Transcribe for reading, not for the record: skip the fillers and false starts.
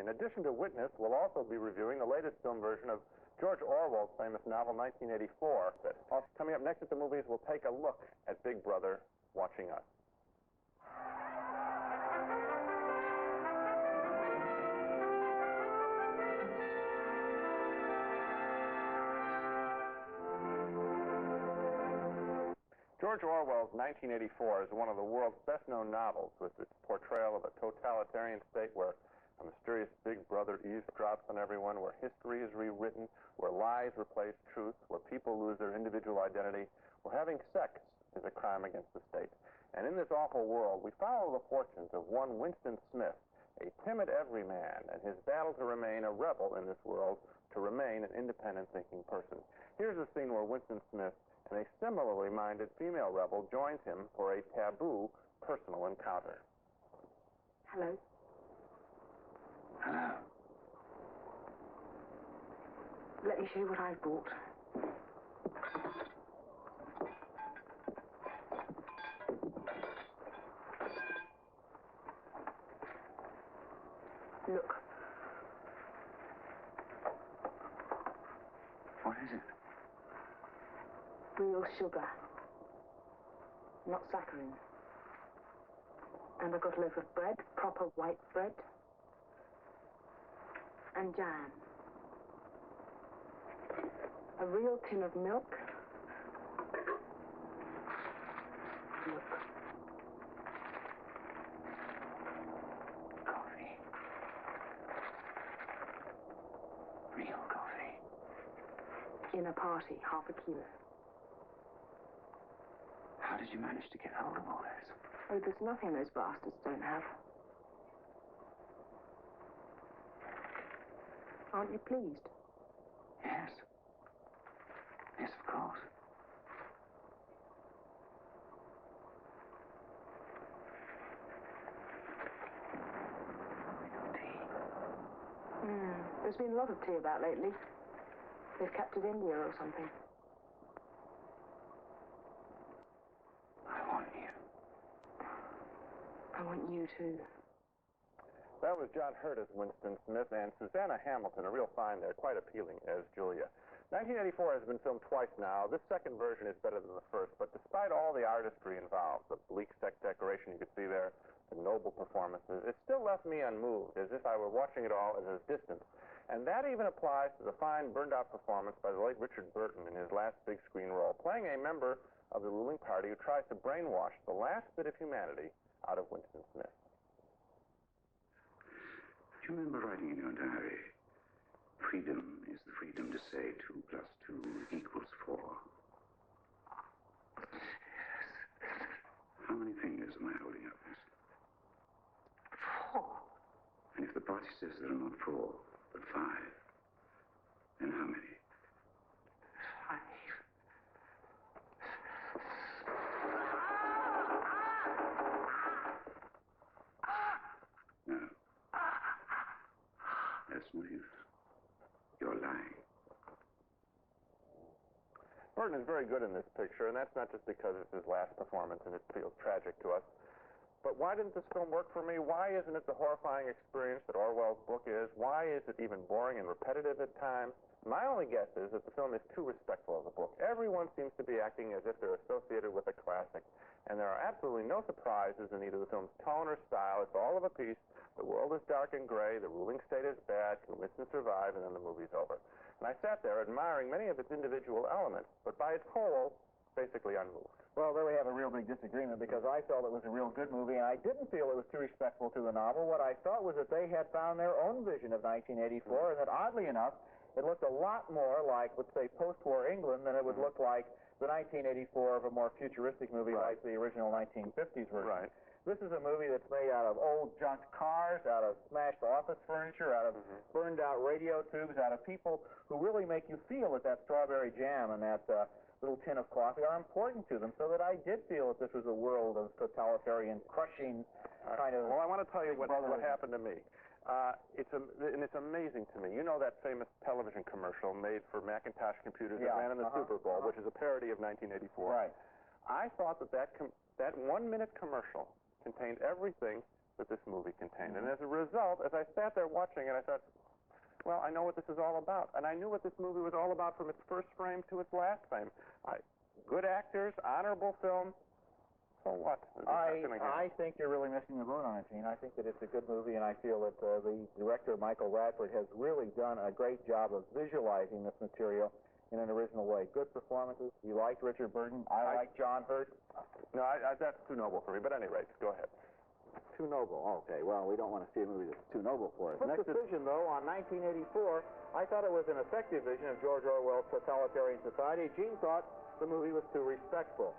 In addition to Witness, we'll also be reviewing the latest film version of George Orwell's famous novel 1984. Coming up next at the movies, we'll take a look at Big Brother watching us. George Orwell's 1984 is one of the world's best-known novels, with its portrayal of a totalitarian state where a mysterious big brother eavesdrops on everyone, where history is rewritten, where lies replace truth, where people lose their individual identity, where having sex is a crime against the state. And in this awful world, we follow the fortunes of one Winston Smith, a timid everyman, and his battle to remain a rebel in this world, to remain an independent thinking person. Here's a scene where Winston Smith and a similarly minded female rebel joins him for a taboo personal encounter. Hello. Hello. Let me show you what I've bought. Look. What is it? Real sugar. Not saccharin. And I got a loaf of bread, proper white bread. And jam. A real tin of milk. Look. Coffee. Real coffee. In a party, half a kilo. How did you manage to get hold of all this? Oh, there's nothing those bastards don't have. Aren't you pleased? Yes. Yes, of course. We got tea. There's been a lot of tea about lately. They've captured India or something. I want you. I want you too. That was John Hurt as Winston Smith and Susanna Hamilton, a real find there, quite appealing as Julia. 1984 has been filmed twice now. This second version is better than the first, but despite all the artistry involved, the bleak set decoration you could see there, the noble performances, it still left me unmoved, as if I were watching it all at a distance. And that even applies to the fine, burned-out performance by the late Richard Burton in his last big screen role, playing a member of the ruling party who tries to brainwash the last bit of humanity out of Winston Smith. Do you remember writing in your diary, freedom is the freedom to say 2 plus 2 equals 4? How many fingers am I holding up, miss? 4. And if the party says there are not 4, but 5, then how many? 5. No. That's no use. You're lying. Burton is very good in this picture, and that's not just because it's his last performance and it feels tragic to us. But why didn't this film work for me? Why isn't it the horrifying experience that Orwell's book is? Why is it even boring and repetitive at times? My only guess is that the film is too respectful of the book. Everyone seems to be acting as if they're associated with a classic. And there are absolutely no surprises in either the film's tone or style. It's all of a piece. The world is dark and gray. The ruling state is bad. Can Winston survive? And then the movie's over. And I sat there admiring many of its individual elements, but by its whole, basically unmoved. Well, there we have a real big disagreement, because I felt it was a real good movie, and I didn't feel it was too respectful to the novel. What I thought was that they had found their own vision of 1984, and that, oddly enough, it looked a lot more like, let's say, post-war England than it would look like the 1984 of a more futuristic movie like the original 1950s version. Right. This is a movie that's made out of old junk cars, out of smashed office furniture, out of burned-out radio tubes, out of people who really make you feel that strawberry jam and that little tin of coffee are important to them, so that I did feel that this was a world of totalitarian, crushing kind of... Well, I want to tell you what happened to me. It's amazing to me. You know that famous television commercial made for Macintosh computers that ran in the Super Bowl, which is a parody of 1984. Right. I thought that 1-minute commercial contained everything that this movie contained. And as a result, as I sat there watching it, I thought, well, I know what this is all about. And I knew what this movie was all about from its first frame to its last frame. Good actors, honorable film. So what? I think you're really missing the boat on it, Gene. I think that it's a good movie, and I feel that the director, Michael Radford, has really done a great job of visualizing this material in an original way. Good performances. You liked Richard Burton. I like John Hurt. No, that's too noble for me. But at any rate, go ahead. Too noble. Okay, well, we don't want to see a movie that's too noble for us. Next decision, though, on 1984, I thought it was an effective vision of George Orwell's totalitarian society. Gene thought the movie was too respectful.